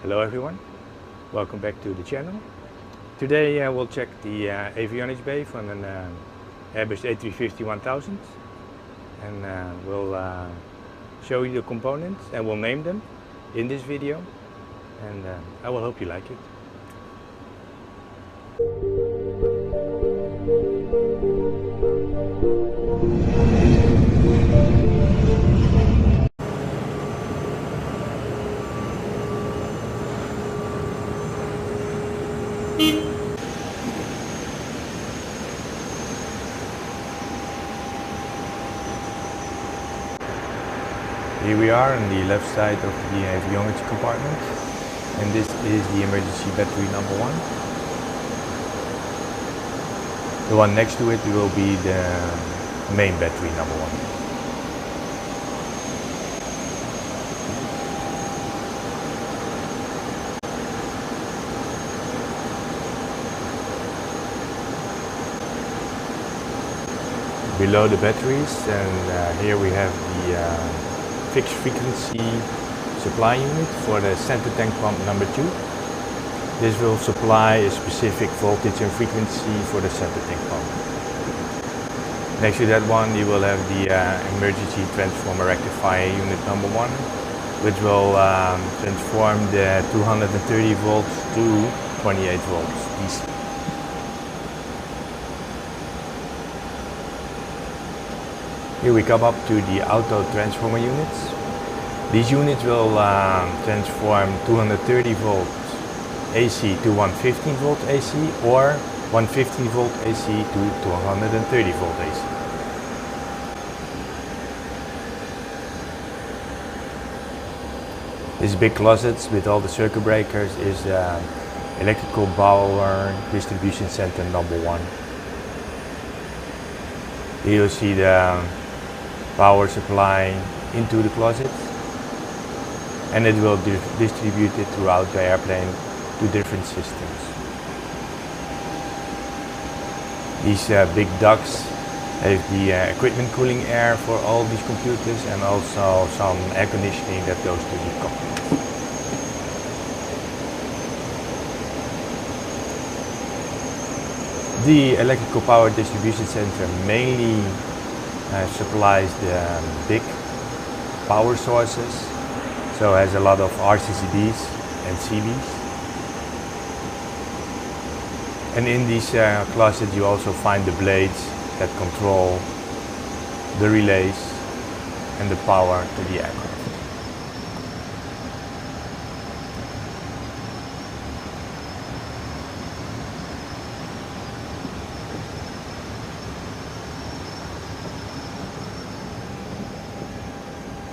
Hello everyone, welcome back to the channel. Today we'll check the avionics bay from an Airbus A350 1000 and we'll show you the components and we'll name them in this video, and I will hope you like it. Here we are on the left side of the avionics compartment, and this is the emergency battery number 1. The one next to it will be the main battery number 1. Below the batteries, and here we have the fixed frequency supply unit for the center tank pump number 2. This will supply a specific voltage and frequency for the center tank pump. Next to that one you will have the emergency transformer rectifier unit number 1, which will transform the 230 volts to 28 volts DC. Here we come up to the auto transformer units. These units will transform 230 volts AC to 115 volt AC or 115 volt AC to 230 volt AC. This big closet with all the circuit breakers is the electrical power distribution center number 1. Here you'll see the power supply into the closet, and it will distribute it throughout the airplane to different systems. These big ducts have the equipment cooling air for all these computers, and also some air conditioning that goes to the cockpit. The electrical power distribution center mainly supplies the big power sources, so it has a lot of RCCBs and CBs. And in these closets you also find the blades that control the relays and the power to the aircraft.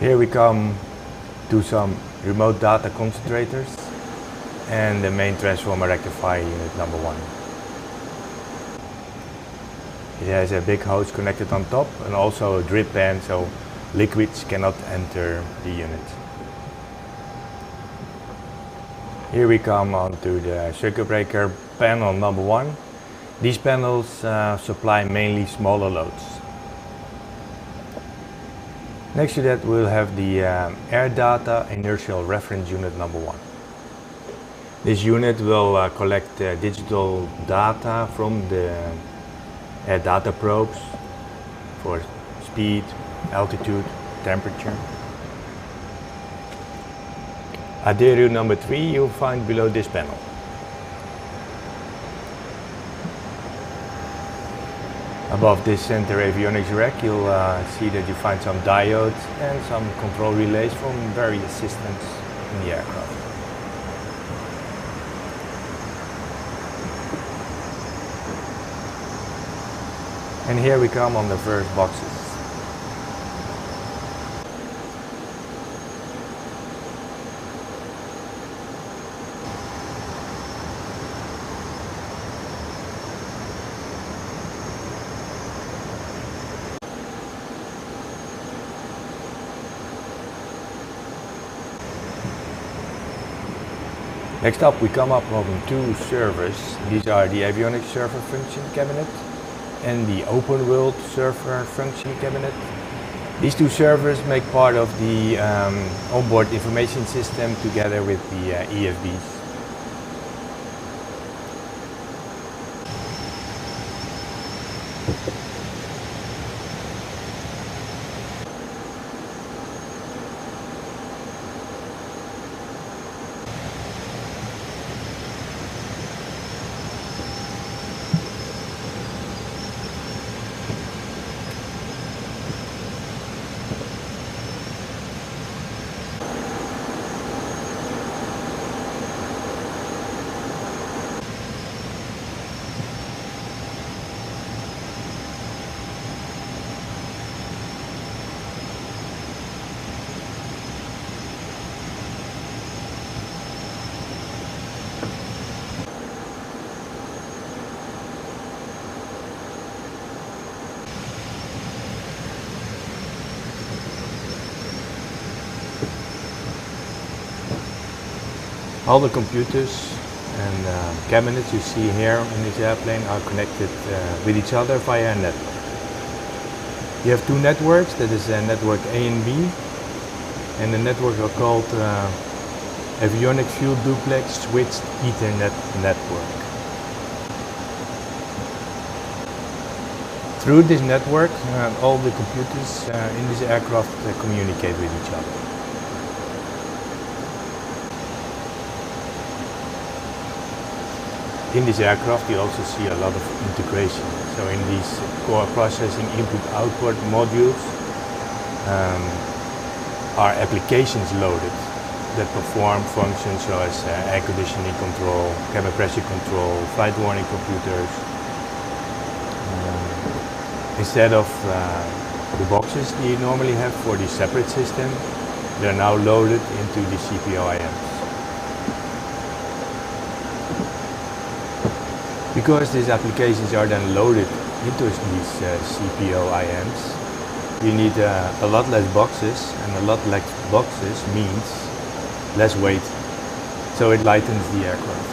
Here we come to some remote data concentrators and the main transformer rectifier unit number 1. It has a big hose connected on top and also a drip pan, so liquids cannot enter the unit. Here we come on to the circuit breaker panel number 1. These panels supply mainly smaller loads. Next to that we'll have the air data inertial reference unit number 1. This unit will collect digital data from the air data probes for speed, altitude, temperature. Adero number 3 you'll find below this panel. Above this center avionics rack you'll see that you find some diodes and some control relays from various systems in the aircraft. And here we come on the first boxes. Next up we come up on 2 servers. These are the avionics server function cabinet and the open world server function cabinet. These two servers make part of the onboard information system together with the EFBs. All the computers and cabinets you see here in this airplane are connected with each other via a network. You have two networks, that is network A and B, and the network are called Avionics Fuel Duplex Switched Ethernet Network. Through this network, all the computers in this aircraft communicate with each other. In this aircraft you also see a lot of integration. So in these core processing input-output modules are applications loaded that perform functions such as air conditioning control, cabin pressure control, flight warning computers. Instead of the boxes that you normally have for the separate system, they're now loaded into the CPO-IMs. Because these applications are then loaded into these CPO-IMs, you need a lot less boxes, and a lot less boxes means less weight, so it lightens the aircraft.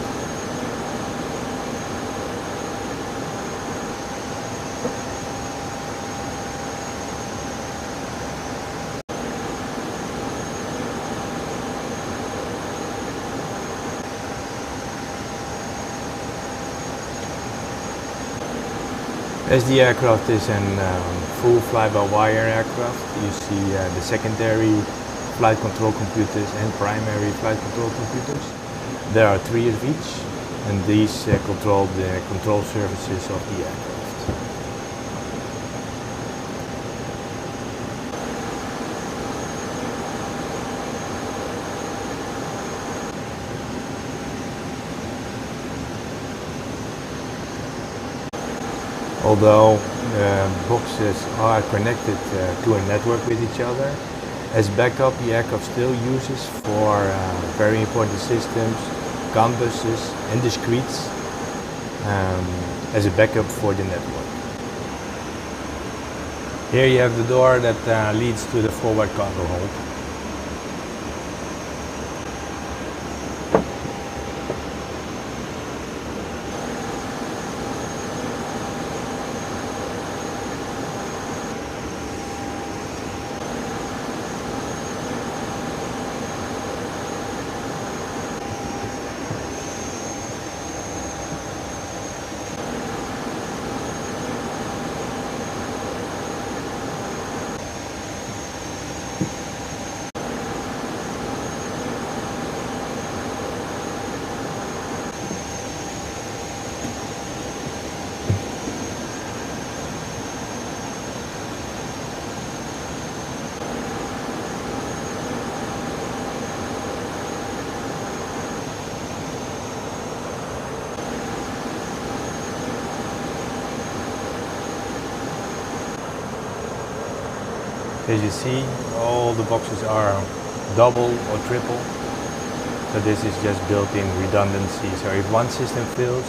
As the aircraft is a full fly-by-wire aircraft, you see the secondary flight control computers and primary flight control computers. There are 3 of each, and these control the control surfaces of the aircraft. Although boxes are connected to a network with each other, as backup the aircraft still uses for very important systems, CAN buses and discretes as a backup for the network. Here you have the door that leads to the forward cargo hold. As you see, all the boxes are double or triple, so this is just built-in redundancy. So if one system fails,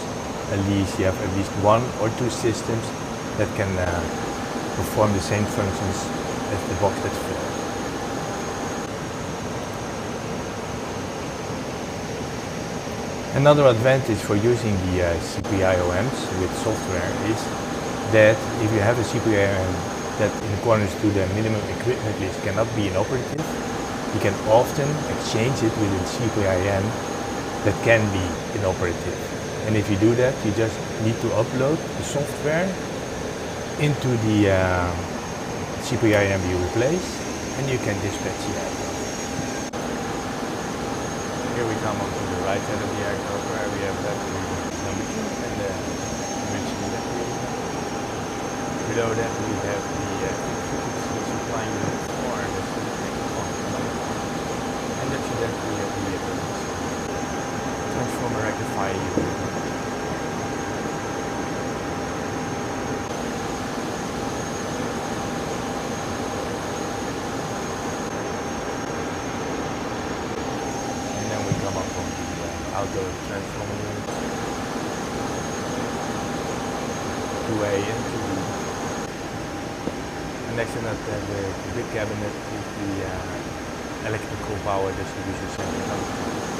at least you have at least 1 or 2 systems that can perform the same functions as the box that's failed. Another advantage for using the CPIOMs with software is that if you have a CPIOM that in accordance to the minimum equipment list cannot be inoperative, you can often exchange it with a CPIM that can be inoperative. And if you do that, you just need to upload the software into the CPIM you replace, and you can dispatch the aircraft. Here we come onto the right side of the aircraft where we have battery number 2 and the emergency battery. Below that we have the frequency supply unit for the number 1. And after that we have the transformer rectifier unit. Come up from the outdoor transformer unit, 2A and 2B. And next to that, the big cabinet is the electrical power distribution center.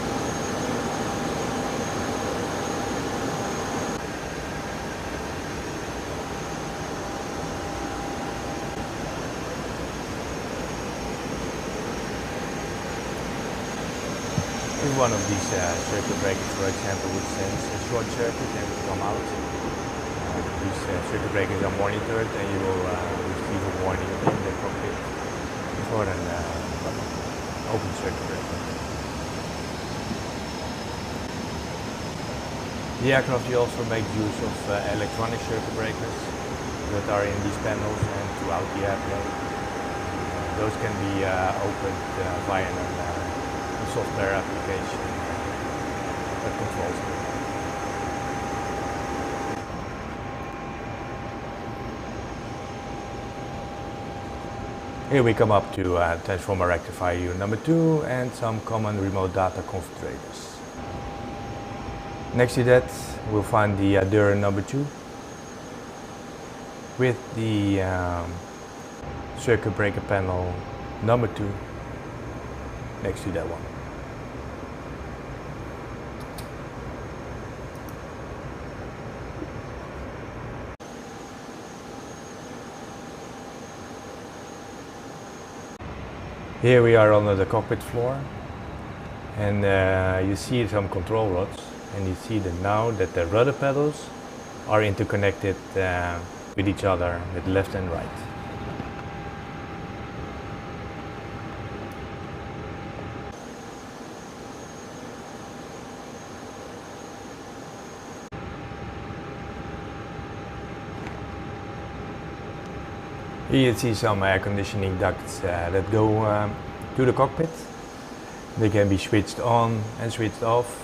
If one of these circuit breakers, for example, would sense a short circuit and would come out, these circuit breakers are monitored and you will receive a warning in the cockpit for an open circuit breaker. The aircraft also makes use of electronic circuit breakers that are in these panels and throughout the airplane. Those can be opened via a software application that controls it. Here we come up to transformer rectifier unit number 2 and some common remote data concentrators. Next to that we'll find the Dura number 2 with the circuit breaker panel number 2 next to that one. Here we are under the cockpit floor, and you see some control rods, and you see that now that the rudder pedals are interconnected with each other with left and right. Here you see some air conditioning ducts that go to the cockpit. They can be switched on and switched off.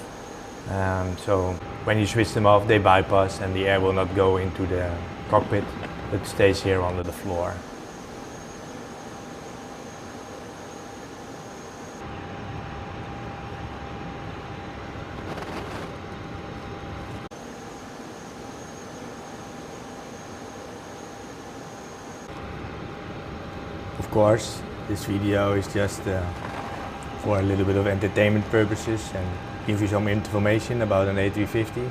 So when you switch them off, they bypass and the air will not go into the cockpit, but stays here under the floor. Of course, this video is just for a little bit of entertainment purposes and give you some information about an A350.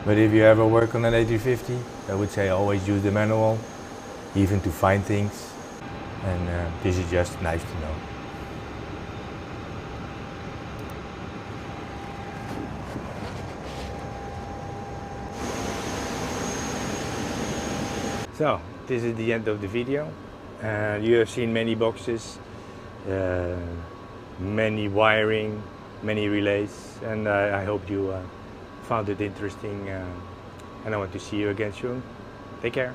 But if you ever work on an A350, I would say always use the manual, even to find things. And this is just nice to know. So, this is the end of the video. You have seen many boxes, many wiring, many relays, and I hope you found it interesting, and I want to see you again soon. Take care.